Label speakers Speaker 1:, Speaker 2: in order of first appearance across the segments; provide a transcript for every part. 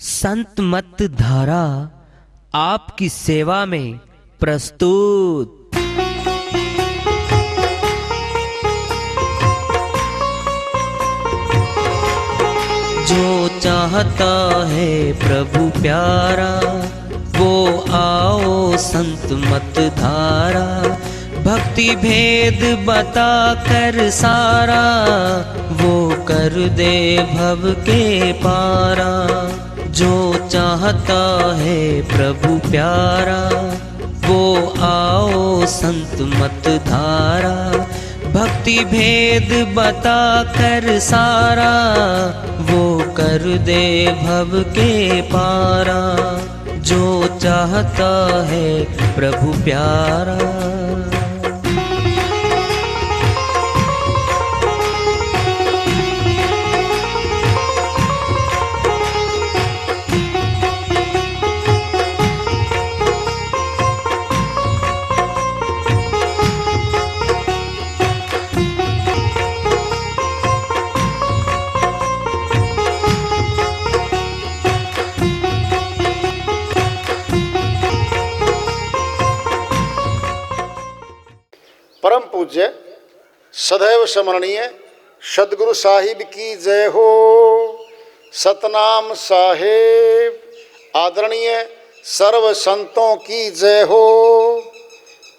Speaker 1: संत मत धारा आपकी सेवा में प्रस्तुत। जो चाहता है प्रभु प्यारा वो आओ संत मत धारा। भक्ति भेद बता कर सारा वो कर दे भव के पारा। जो चाहता है प्रभु प्यारा वो आओ संत मत धारा। भक्ति भेद बता कर सारा वो कर दे भव के पारा। जो चाहता है प्रभु प्यारा।
Speaker 2: परम पूज्य सदैव स्मरणीय सदगुरु साहिब की जय हो। सतनाम साहेब आदरणीय सर्व संतों की जय हो।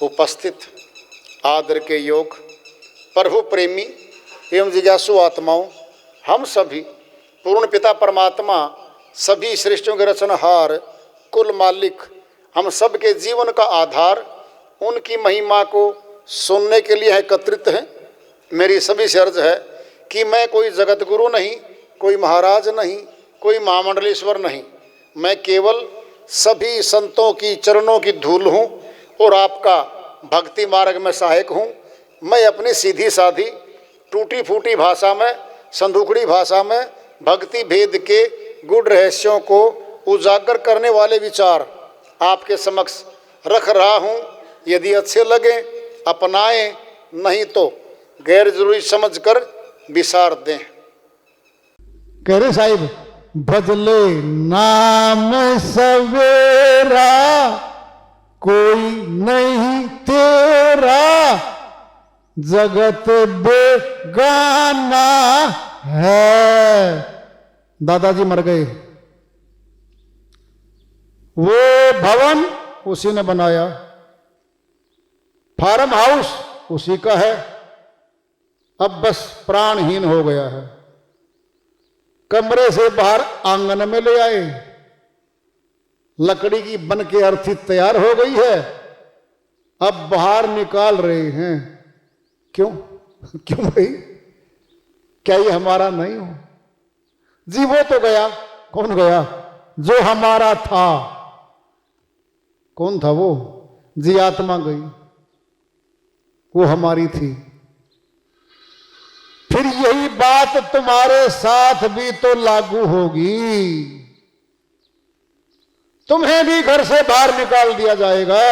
Speaker 2: उपस्थित आदर के योग प्रभु प्रेमी एवं जिज्ञासु आत्माओं, हम सभी पूर्ण पिता परमात्मा सभी सृष्टियों के रचनहार कुल मालिक हम सब के जीवन का आधार उनकी महिमा को सुनने के लिए एकत्रित हैं। मेरी सभी से अर्ज है कि मैं कोई जगत गुरु नहीं, कोई महाराज नहीं, कोई महामंडलेश्वर नहीं। मैं केवल सभी संतों की चरणों की धूल हूँ और आपका भक्ति मार्ग में सहायक हूँ। मैं अपनी सीधी साधी टूटी फूटी भाषा में, संदूकड़ी भाषा में भक्ति भेद के गुड़ रहस्यों को उजागर करने वाले विचार आपके समक्ष रख रहा हूँ। यदि अच्छे लगे अपनाएं, नहीं तो गैर जरूरी समझकर विसार दें।
Speaker 3: कह रहे साहिब, भजले नाम सवेरा कोई नहीं तेरा, जगत बेगाना है। दादाजी मर गए, वो भवन उसी ने बनाया, फार्म हाउस उसी का है, अब बस प्राणहीन हो गया है। कमरे से बाहर आंगन में ले आए, लकड़ी की बन के अर्थी तैयार हो गई है, अब बाहर निकाल रहे हैं। क्यों क्यों भाई, क्या ये हमारा नहीं हो? जी वो तो गया। कौन गया? जो हमारा था। कौन था वो? जी आत्मा गई, वो हमारी थी। फिर यही बात तुम्हारे साथ भी तो लागू होगी। तुम्हें भी घर से बाहर निकाल दिया जाएगा।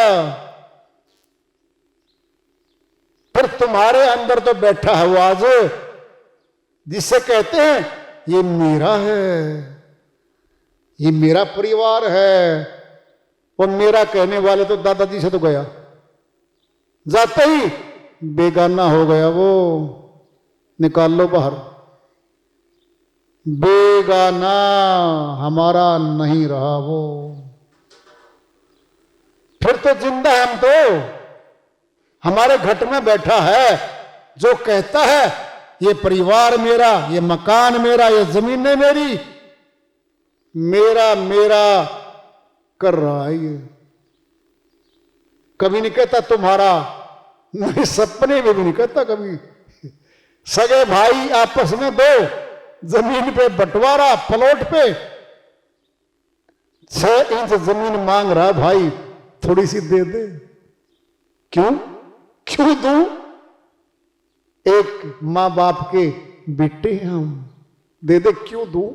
Speaker 3: फिर तुम्हारे अंदर तो बैठा है वो आज, जिससे कहते हैं ये मेरा है, ये मेरा परिवार है। और मेरा कहने वाले तो दादाजी से तो गया, जाते ही बेगाना हो गया वो। निकाल लो बाहर। बेगाना हमारा नहीं रहा वो। फिर तो जिंदा है हम तो, हमारे घट में बैठा है, जो कहता है ये परिवार मेरा, ये मकान मेरा, ये जमीनें मेरी, मेरा मेरा कर रहा है ये। कभी नहीं कहता तुम्हारा, नहीं सपने में भी नहीं कहता कभी। सगे भाई आपस में दो जमीन पे बंटवारा, प्लॉट पे 6 इंच जमीन मांग रहा भाई, थोड़ी सी दे दे। क्यों क्यों दूं? एक मां बाप के बेटे हम, दे दे क्यों दूं?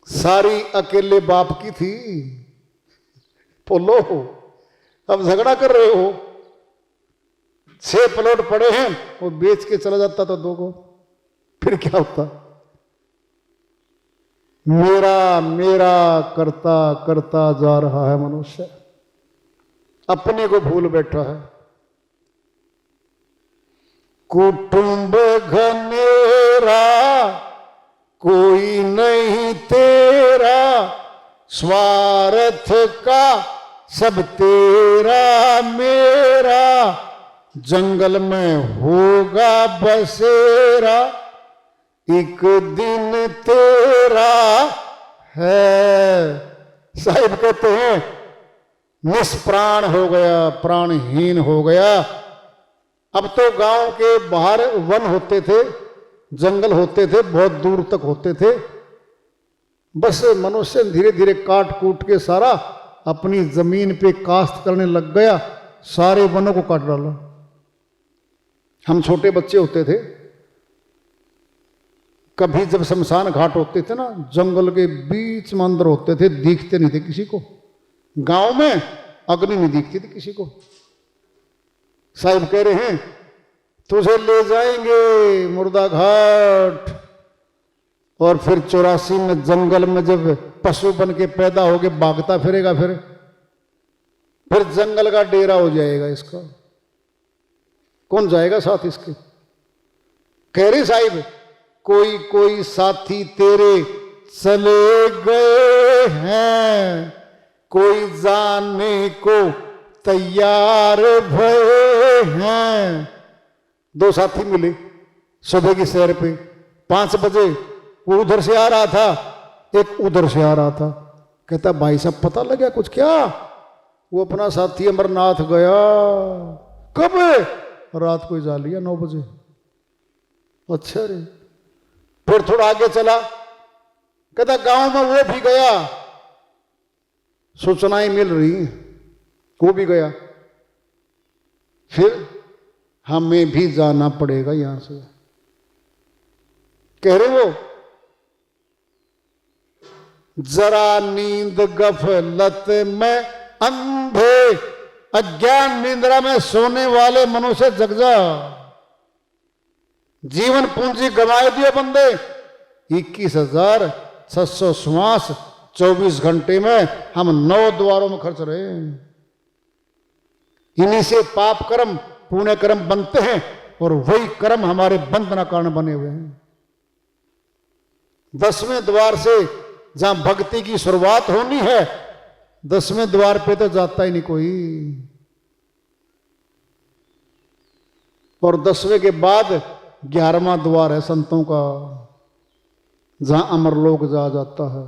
Speaker 3: सारी अकेले बाप की थी। बोलो, अब झगड़ा कर रहे हो। 6 प्लॉट पड़े हैं, वो बेच के चला जाता तो 2 को, फिर क्या होता? मेरा मेरा करता करता जा रहा है मनुष्य, अपने को भूल बैठा है। कुटुंब घनेरा कोई नहीं तेरा, स्वार्थ का सब तेरा मेरा, जंगल में होगा बसेरा, एक दिन तेरा है। साहिब कहते हैं निष्प्राण हो गया, प्राणहीन हो गया। अब तो गांव के बाहर वन होते थे, जंगल होते थे, बहुत दूर तक होते थे। बस मनुष्य धीरे धीरे काट कूट के सारा अपनी जमीन पे काश्त करने लग गया, सारे वनों को काट डाला। हम छोटे बच्चे होते थे, कभी जब शमशान घाट होते थे ना, जंगल के बीच में अंदर होते थे, दिखते नहीं थे किसी को। गांव में अग्नि नहीं दिखती थी किसी को। साहब कह रहे हैं तुझे ले जाएंगे मुर्दा घाट, और फिर 84 में जंगल में जब पशु बन के पैदा होके भागता फिरेगा, फिर जंगल का डेरा हो जाएगा इसका। कौन जाएगा साथ इसके? कह रहे साहिब कोई कोई साथी तेरे चले गए हैं, कोई जाने को तैयार भये हैं। 2 साथी मिले सुबह की सैर पे, 5 बजे। वो उधर से आ रहा था, एक उधर से आ रहा था। कहता भाई साहब पता लगा कुछ क्या? वो अपना साथी अमरनाथ गया। कब? रात को जा लिया 9 बजे। अच्छा रे। फिर थोड़ा आगे चला, कहता गांव में वो भी गया, सूचनाएं मिल रही, वो भी गया। फिर हमें भी जाना पड़ेगा यहां से। कह रहे वो जरा नींद गफलत में अंधे, अज्ञान निंद्रा में सोने वाले मनुष्य जग जा। जीवन पूंजी गंवाए दिए बंदे। 21,600 श्वास 24 घंटे में हम 9 द्वारों में खर्च रहे हैं। इन्हीं से पाप कर्म पुण्य कर्म बनते हैं, और वही कर्म हमारे बंधन कारण बने हुए हैं। 10वें द्वार से जहां भक्ति की शुरुआत होनी है, 10वें द्वार पे तो जाता ही नहीं कोई। और 10वें के बाद 11वां द्वार है संतों का, जहां अमरलोक जाता है।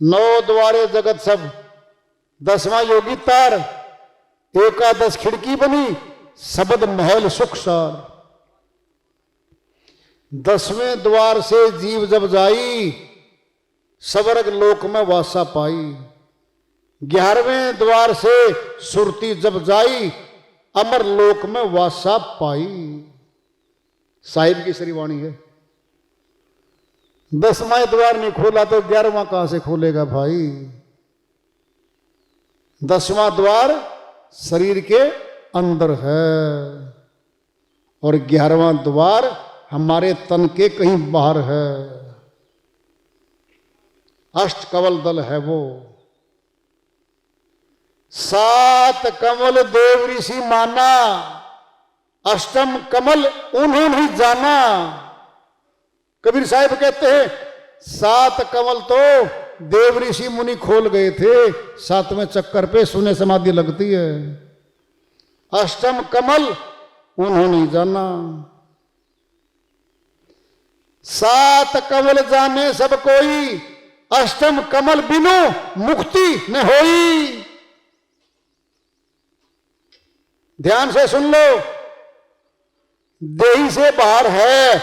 Speaker 3: 9 द्वारे जगत सब, 10वां योगी तार, 11 खिड़की बनी, शब्द महल सुख सार। 10वें द्वार से जीव जब जाई, स्वर्ग लोक में वासा पाई। 11वें द्वार से सुरती जब जाई, अमर लोक में वासा पाई। साहिब की श्रीवाणी है। 10वां द्वार नहीं खोला तो 11वां कहां से खोलेगा भाई? 10वां द्वार शरीर के अंदर है, और 11वां द्वार हमारे तन के कहीं बाहर है। अष्टकमल दल है वो। 7 कमल देव ऋषि माना, अष्टम कमल उन्होंने जाना। कबीर साहिब कहते हैं 7 कमल तो देव ऋषि मुनि खोल गए थे, 7वें चक्कर पे सुने समाधि लगती है। अष्टम कमल उन्होंने जाना। 7 कमल जाने सब कोई, अष्टम कमल बिनु मुक्ति न होई। ध्यान से सुन लो, देही से बाहर है,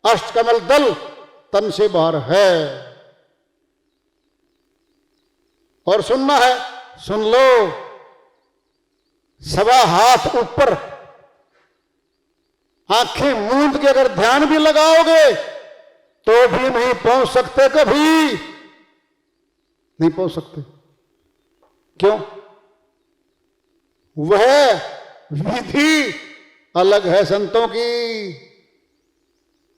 Speaker 3: अष्टकमल दल तन से बाहर है। और सुनना है, सुन लो। 1.25 हाथ ऊपर, आंखें मूंद के अगर ध्यान भी लगाओगे तो भी नहीं पहुंच सकते, कभी नहीं पहुंच सकते। क्यों? वह विधि अलग है संतों की।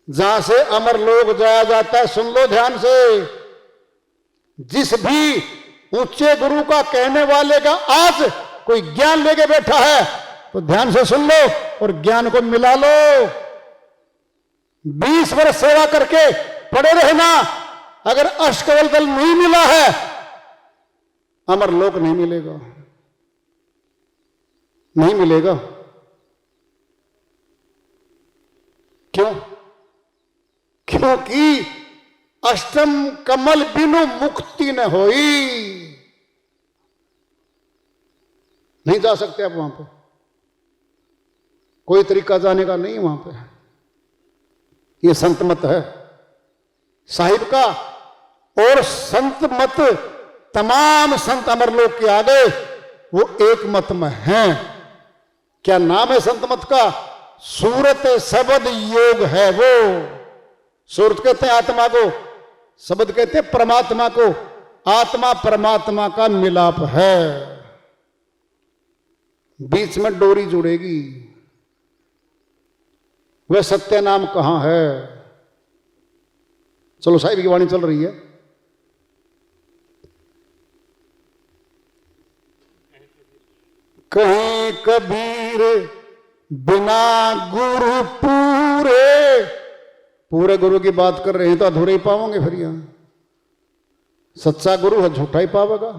Speaker 3: जहां से अमर लोग जाया जाता है। सुन लो ध्यान से, जिस भी ऊंचे गुरु का कहने वाले का आज कोई ज्ञान लेके बैठा है तो ध्यान से सुन लो और ज्ञान को मिला लो। 20 वर्ष सेवा करके पड़े रहना, अगर अष्टकवल दल नहीं मिला है अमर लोक नहीं मिलेगा, नहीं मिलेगा। क्यों? क्योंकि अष्टम कमल बिनु मुक्ति न होई। नहीं जा सकते आप वहां पे, कोई तरीका जाने का नहीं वहां पे। ये संत मत है साहिब का, और संत मत तमाम संत अमरलोक के आगे वो एक मत में हैं। क्या नाम है संत मत का? सूरत शब्द योग है वो। सूरत कहते हैं आत्मा को, शब्द कहते हैं परमात्मा को। आत्मा परमात्मा का मिलाप है, बीच में डोरी जुड़ेगी। वह सत्य नाम कहां है? चलो साहिब की वाणी चल रही है। कहीं कबीर बिना गुरु पूरे, पूरे गुरु की बात कर रहे हैं तो अधूरे ही पाओगे। फिर यहां सच्चा गुरु है, झूठा ही पावेगा।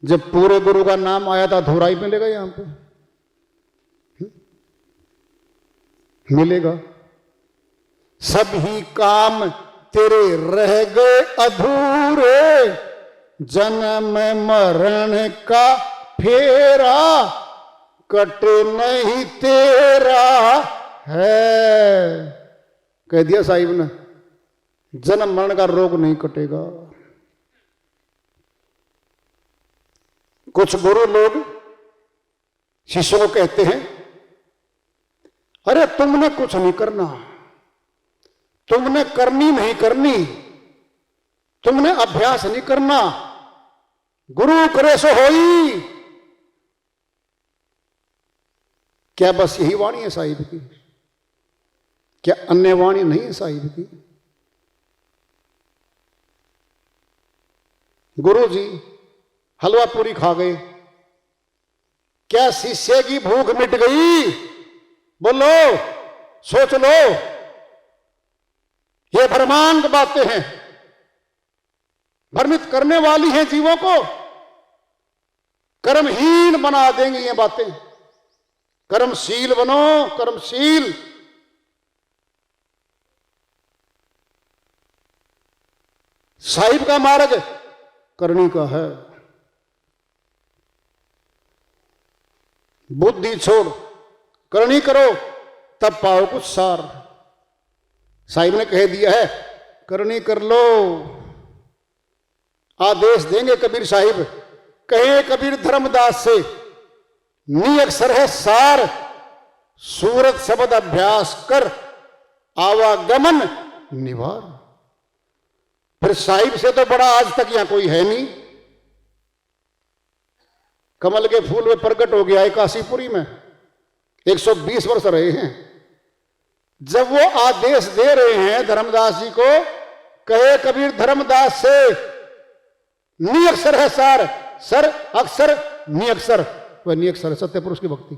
Speaker 3: जब पूरे गुरु का नाम आया था अधूरा ही मिलेगा यहां पे, मिलेगा। सभी काम तेरे रह गए अधूरे, जन्म मरण का फेरा कटे नहीं तेरा है। कह दिया साहिब ने, जन्म मरण का रोग नहीं कटेगा। कुछ गुरु लोग शिष्यों को कहते हैं, अरे तुमने कुछ नहीं करना, तुमने करनी नहीं करनी, तुमने अभ्यास नहीं करना, गुरु करे सो होई। क्या बस यही वाणी है साहिब की? क्या अन्य वाणी नहीं है साहिब की? गुरु जी हलवा पूरी खा गए, क्या शिष्य की भूख मिट गई? बोलो, सोच लो। ये भ्रमांत बातें हैं, भ्रमित करने वाली हैं जीवों को, कर्महीन बना देंगी ये बातें। कर्मशील बनो, कर्मशील। साहिब का मार्ग करनी का है। बुद्धि छोड़ करनी करो, तब पाओ कुछ सार। साहिब ने कह दिया है करनी कर लो। आदेश देंगे कबीर साहिब, कहे कबीर धर्मदास से, नी अक्षर है सार, सूरत शब्द अभ्यास कर, आवागमन निवार। फिर साहिब से तो बड़ा आज तक यहां कोई है नहीं। कमल के फूल में प्रकट हो गया है काशीपुरी में, 120 वर्ष रहे हैं। जब वो आदेश दे रहे हैं धर्मदास जी को, कहे कबीर धर्मदास से, नी अक्षर है सार, सर अक्षर नी अक्षर, वह नी अक्षर है सत्य पुरुष की भक्ति।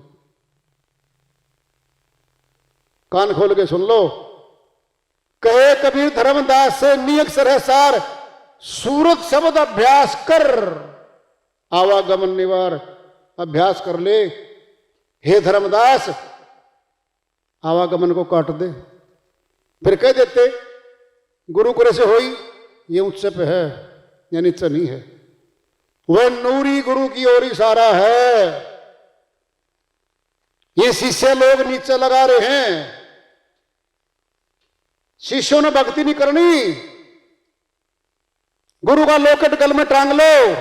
Speaker 3: कान खोल के सुन लो, कहे कबीर धर्मदास से, नी अक्षर है सार, सूरत शब्द अभ्यास कर, आवागमन निवार। अभ्यास कर ले हे धर्मदास, आवागमन को काट दे। फिर कह देते गुरु करे से होई, ये उच्च पे है या नीचे नहीं है। वह नूरी गुरु की ओर इशारा है। ये शिष्य लोग नीचे लगा रहे हैं। शिष्यों ने भक्ति नहीं करनी। गुरु का लोकेट गल में टांग लो,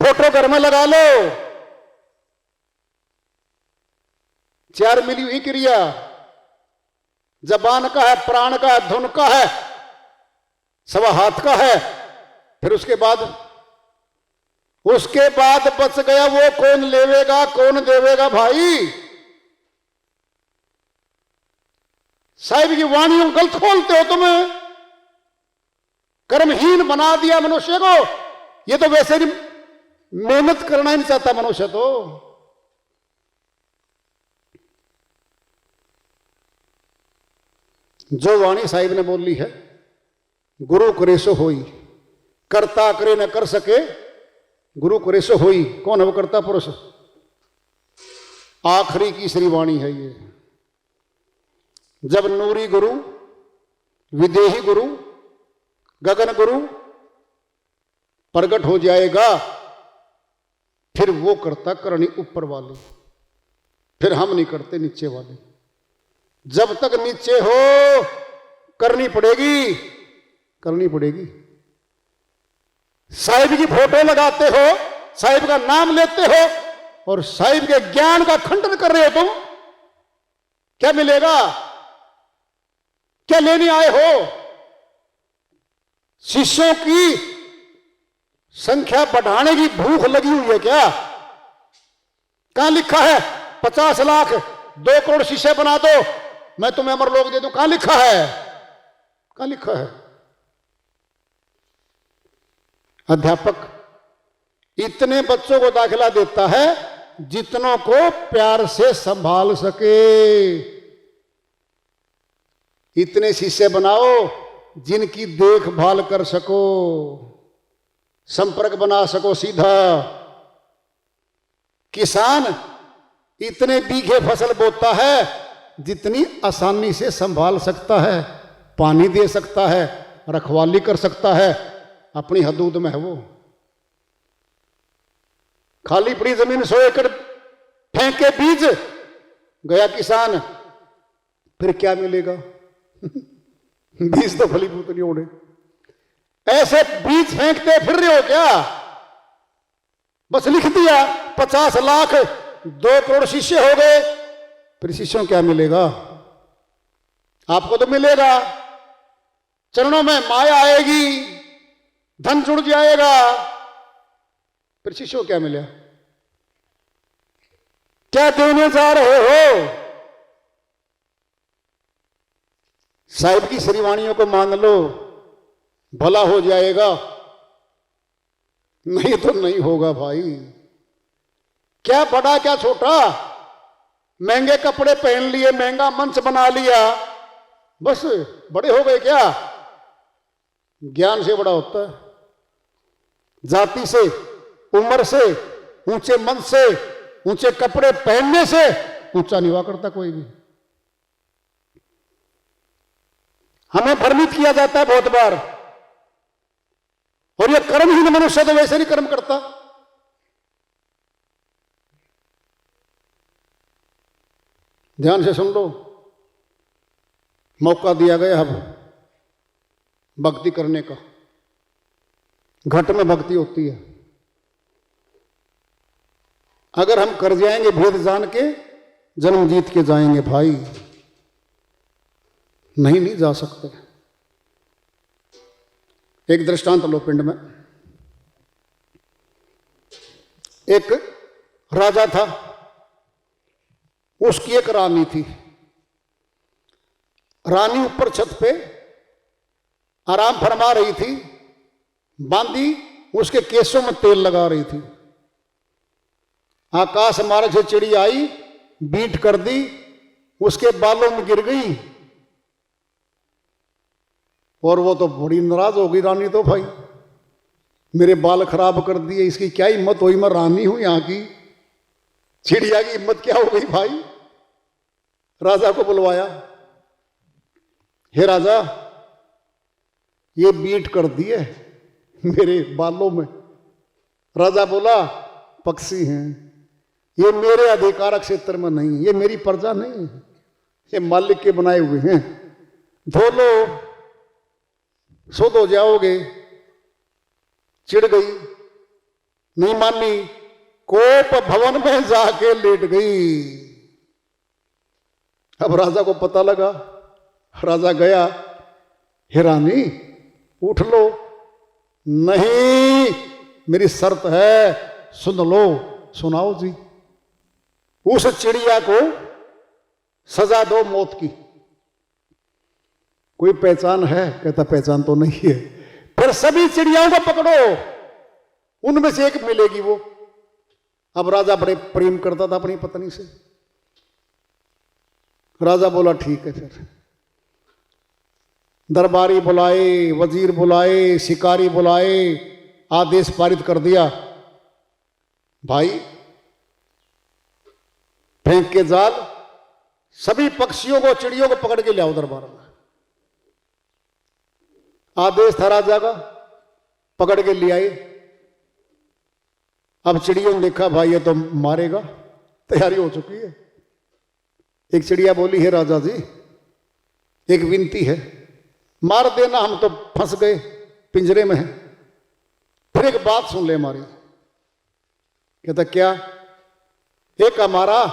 Speaker 3: फोटो घर में लगा लो। 4 मिली हुई क्रिया, जबान का है, प्राण का है, धुन का है, सवा हाथ का है। फिर उसके बाद बच गया वो कौन लेवेगा, कौन देवेगा भाई? साहिब की वाणियों गलत खोलते हो तुम, कर्महीन बना दिया मनुष्य को। ये तो वैसे भी मेहनत करना ही नहीं चाहता मनुष्य तो। जो वाणी साहिब ने बोली है, गुरु करे सो होई, करता करे न कर सके, गुरु करे सो होई। कौन है वो करता पुरुष? आखिरी तीसरी वाणी है ये। जब नूरी गुरु, विदेही गुरु, गगन गुरु प्रकट हो जाएगा, फिर वो करता करनी ऊपर वाले, फिर हम नहीं करते नीचे वाले। जब तक नीचे हो करनी पड़ेगी, करनी पड़ेगी। साहिब की फोटो लगाते हो, साहिब का नाम लेते हो और साहिब के ज्ञान का खंडन कर रहे हो तुम, क्या मिलेगा? क्या लेने आए हो? शिष्यों की संख्या बढ़ाने की भूख लगी हुई है क्या? कहां लिखा है 50 लाख 2 करोड़ शिष्य बना दो, मैं तुम्हें अमरलोक दे दूं? कहां लिखा है? कहां लिखा है? अध्यापक इतने बच्चों को दाखिला देता है जितनों को प्यार से संभाल सके। इतने शिष्य बनाओ जिनकी देखभाल कर सको, संपर्क बना सको सीधा। किसान इतने बीघे फसल बोता है जितनी आसानी से संभाल सकता है, पानी दे सकता है, रखवाली कर सकता है, अपनी हदूद में है वो। खाली पड़ी जमीन 100 एकड़ फेंके बीज, गया किसान, फिर क्या मिलेगा? बीज तो फलीभूत नहीं होने। ऐसे बीज फेंकते फिर रहे हो क्या? बस लिख दिया 50 लाख 2 करोड़ शिष्य हो गए, फिर शिष्यों क्या मिलेगा? आपको तो मिलेगा, चरणों में माया आएगी, धन जुड़ जाएगा, फिर शिष्यों क्या मिलेगा? क्या देने जा रहे हो? साहिब की श्रीवाणियों को मान लो, भला हो जाएगा, नहीं तो नहीं होगा भाई। क्या बड़ा क्या छोटा, महंगे कपड़े पहन लिए, महंगा मंच बना लिया, बस बड़े हो गए क्या? ज्ञान से बड़ा होता है। जाति से, उम्र से, ऊंचे मंच से, ऊंचे कपड़े पहनने से ऊंचा नहीं हुआ करता कोई भी। हमें भ्रमित किया जाता है बहुत बार, और ये कर्महीन मनुष्य तो वैसे नहीं कर्म करता। ध्यान से सुन लो, मौका दिया गया अब भक्ति करने का। घट में भक्ति होती है। अगर हम कर जाएंगे भेद जान के, जन्म जीत के जाएंगे भाई, नहीं जा सकते। एक दृष्टांत लो पिंड में। एक राजा था, उसकी एक रानी थी। रानी ऊपर छत पे आराम फरमा रही थी, बांदी उसके केसों में तेल लगा रही थी। आकाश मार्ग से चिड़ी आई, बीट कर दी, उसके बालों में गिर गई, और वो तो बड़ी नाराज हो गई रानी। तो भाई मेरे बाल खराब कर दिए, इसकी क्या हिम्मत हुई, मैं रानी हूं यहां की, चिड़िया की हिम्मत क्या हो गई भाई। राजा को बुलवाया, हे राजा ये बीट कर दिए मेरे बालों में। राजा बोला पक्षी हैं, ये मेरे अधिकारक क्षेत्र में नहीं, ये मेरी प्रजा नहीं है, ये मालिक के बनाए हुए हैं, धो लो शुद्ध हो जाओगे। चिढ़ गई, नहीं मानी, कोप भवन में जाके लेट गई। अब राजा को पता लगा, राजा गया, हे रानी उठ लो। नहीं मेरी शर्त है, सुन लो। सुनाओ जी। उस चिड़िया को सजा दो मौत की, कोई पहचान है? कहता पहचान तो नहीं है। फिर सभी चिड़ियाओं को पकड़ो, उनमें से एक मिलेगी वो। अब राजा बड़े प्रेम करता था अपनी पत्नी से। राजा बोला ठीक है। फिर दरबारी बुलाए, वजीर बुलाए, शिकारी बुलाए, आदेश पारित कर दिया, भाई फेंक के जाल, सभी पक्षियों को, चिड़ियों को पकड़ के ले आओ दरबार में। आदेश था राजा का, पकड़ के ले आए। अब चिड़ियों ने देखा भाई ये तो मारेगा, तैयारी हो चुकी है। एक चिड़िया बोली, है राजा जी एक विनती है, मार देना, हम तो फंस गए, पिंजरे में हैं। फिर एक बात सुन ले हमारी। कहता क्या? एक हमारा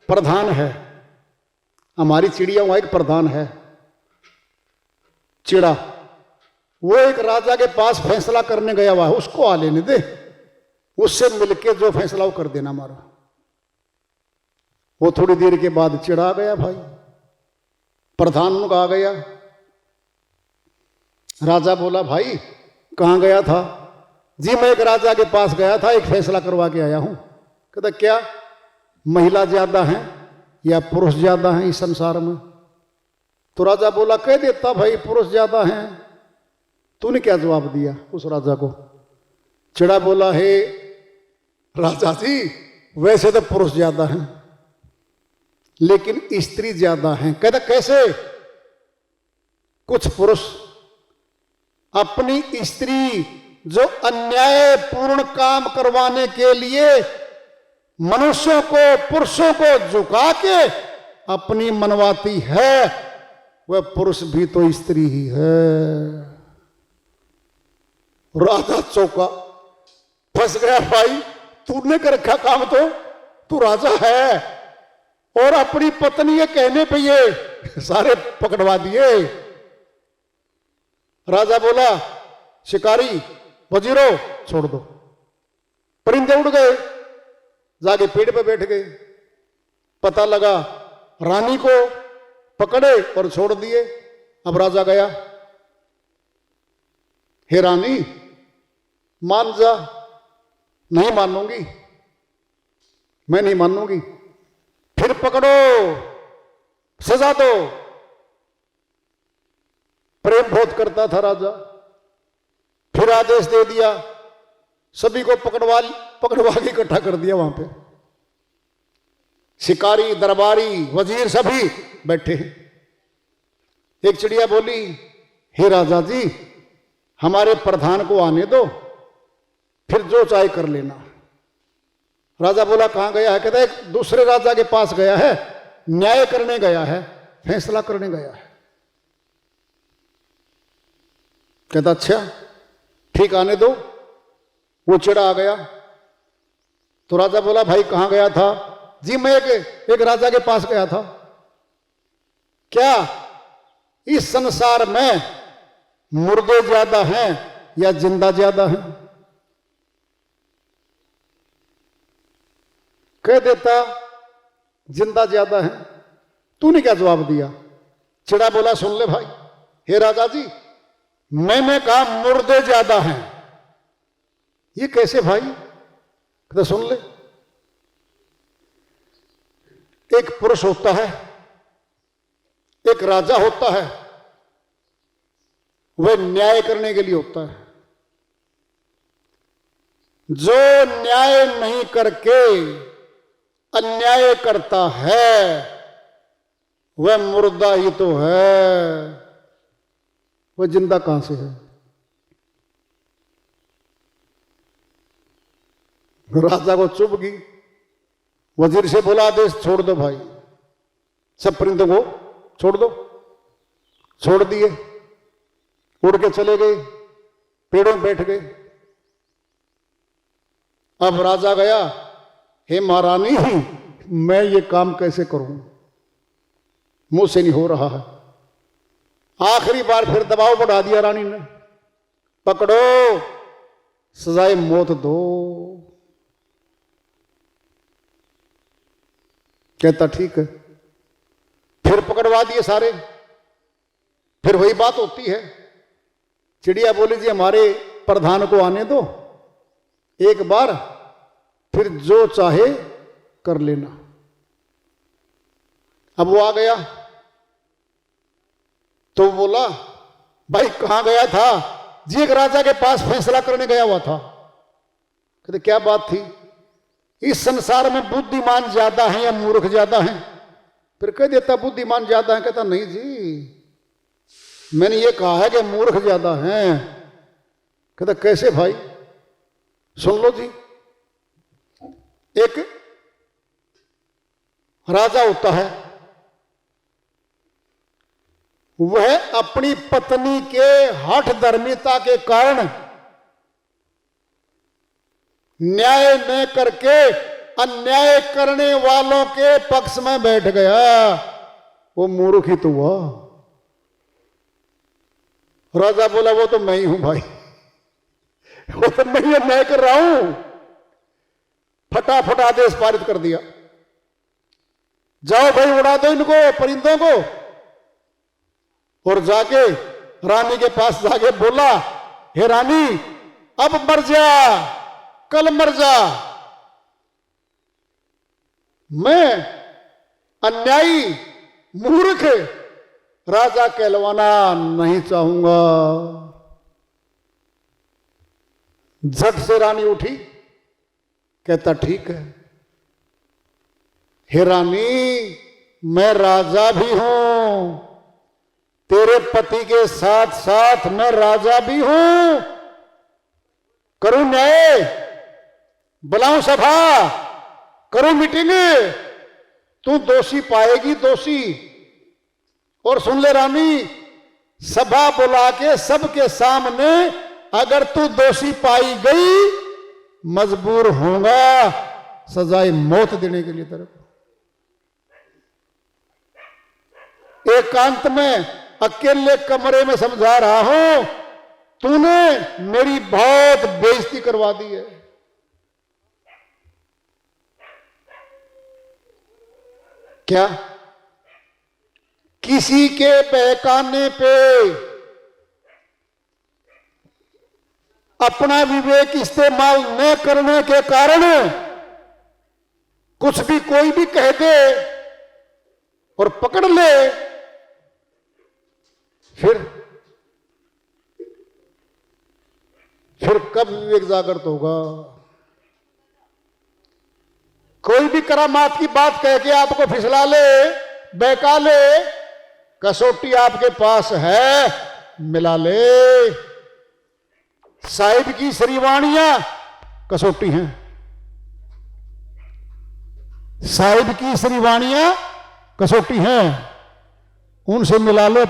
Speaker 3: प्रधान है, हमारी चिड़िया वहां एक प्रधान है चिड़ा, वो एक राजा के पास फैसला करने गया हुआ है, उसको आ लेने दे, उससे मिलके जो फैसला वो कर देना हमारा। वो थोड़ी देर के बाद चिड़ा आ गया भाई, प्रधान उनका आ गया। राजा बोला भाई कहां गया था? जी मैं एक राजा के पास गया था, एक फैसला करवा के आया हूं। कहता क्या, महिला ज्यादा हैं या पुरुष ज्यादा हैं इस संसार में? तो राजा बोला कह देता भाई पुरुष ज्यादा हैं। तूने क्या जवाब दिया उस राजा को? चिड़ा बोला, हे राजा जी वैसे तो पुरुष ज्यादा हैं लेकिन स्त्री ज्यादा हैं। कहता कैसे? कुछ पुरुष अपनी स्त्री जो अन्यायपूर्ण काम करवाने के लिए मनुष्यों को, पुरुषों को झुका के अपनी मनवाती है, वह पुरुष भी तो स्त्री ही है। राजा चौका, फंस गया भाई, तूने कर रखा काम, तो तू राजा है और अपनी पत्नी के कहने पे ये सारे पकड़वा दिए। राजा बोला शिकारी, वजीरो छोड़ दो। परिंदे उड़ गए, जाके पेड़ पे बैठ गए। पता लगा रानी को पकड़े और छोड़ दिए। अब राजा गया, हे रानी मान जा। नहीं मानूंगी, मैं नहीं मानूंगी। फिर पकड़ो, सजा दो। प्रेम बहुत करता था राजा। फिर आदेश दे दिया, सभी को पकड़वा के इकट्ठा कर दिया वहां पे। शिकारी, दरबारी, वजीर सभी बैठे हैं। एक चिड़िया बोली, हे राजा जी हमारे प्रधान को आने दो, फिर जो चाहे कर लेना। राजा बोला कहां गया है? कहता एक दूसरे राजा के पास गया है, न्याय करने गया है, फैसला करने गया है। कहता अच्छा ठीक, आने दो। वो चिड़ा आ गया। तो राजा बोला भाई कहां गया था? जी मैं एक राजा के पास गया था। क्या इस संसार में मुर्दे ज्यादा हैं या जिंदा ज्यादा हैं? कह देता जिंदा ज्यादा है। तूने क्या जवाब दिया? चिड़ा बोला सुन ले भाई, हे राजा जी मैंने कहा मुर्दे ज्यादा हैं। ये कैसे भाई? कहता सुन ले, एक पुरुष होता है, एक राजा होता है, वह न्याय करने के लिए होता है। जो न्याय नहीं करके अन्याय करता है वह मुर्दा ही तो है, वह जिंदा कहां से है? राजा को चुभ गई। वजीर से बोला आदेश छोड़ दो भाई, सब परिंदों को छोड़ दो। छोड़ दिए, उड़ के चले गए, पेड़ों में बैठ गए। अब राजा गया, हे महारानी मैं ये काम कैसे करूं, मुझसे नहीं हो रहा है। आखिरी बार फिर दबाव बढ़ा दिया रानी ने, पकड़ो सजाए मौत दो। कहता ठीक है। फिर पकड़वा दिए सारे। फिर वही बात होती है, चिड़िया बोली जी हमारे प्रधान को आने दो एक बार, फिर जो चाहे कर लेना। अब वो आ गया तो बोला भाई कहां गया था जी? एक राजा के पास फैसला करने गया हुआ था। कहते क्या बात थी? इस संसार में बुद्धिमान ज्यादा है या मूर्ख ज्यादा है? फिर कह देता बुद्धिमान ज्यादा है। कहता नहीं जी, मैंने ये कहा है कि मूर्ख ज्यादा हैं। कहता कैसे भाई? सुन लो जी, एक राजा होता है, वह अपनी पत्नी के हठ धर्मिता के कारण न्याय न करके अन्याय करने वालों के पक्ष में बैठ गया। वो मूर्ख ही तो हुआ। राजा बोला वो तो मैं ही हूं भाई, वो तो मैं ही अन्याय कर रहा हूं। फटाफट आदेश पारित कर दिया, जाओ भाई उड़ा दो इनको, परिंदों को। और जाके रानी के पास जाके बोला हे रानी अब मर जा, कल मर जा, मैं अन्यायी मूर्ख राजा कहलवाना नहीं चाहूंगा। झट से रानी उठी, कहता ठीक है। हे रानी मैं राजा भी हूं, तेरे पति के साथ साथ मैं राजा भी हूं। करूं न्याय, बुलाऊं सभा, करूं मीटिंग, तू दोषी पाएगी दोषी। और सुन ले रानी, सभा बुला के सबके सामने अगर तू दोषी पाई गई, मजबूर होगा सजाए मौत देने के लिए तेरे को। एकांत में अकेले कमरे में समझा रहा हूं, तूने मेरी बहुत बेइज्जती करवा दी है। क्या किसी के बहकाने पे अपना विवेक इस्तेमाल न करने के कारण कुछ भी कोई भी कह दे और पकड़ ले, फिर कब विवेक जागृत होगा? कोई भी करामात की बात कह के आपको फिसला ले, बहका ले, कसौटी आपके पास है, मिला ले। साहिब की श्रीवाणियां कसौटी हैं, साहिब की श्रीवाणियां कसौटी हैं, उनसे मिला लो।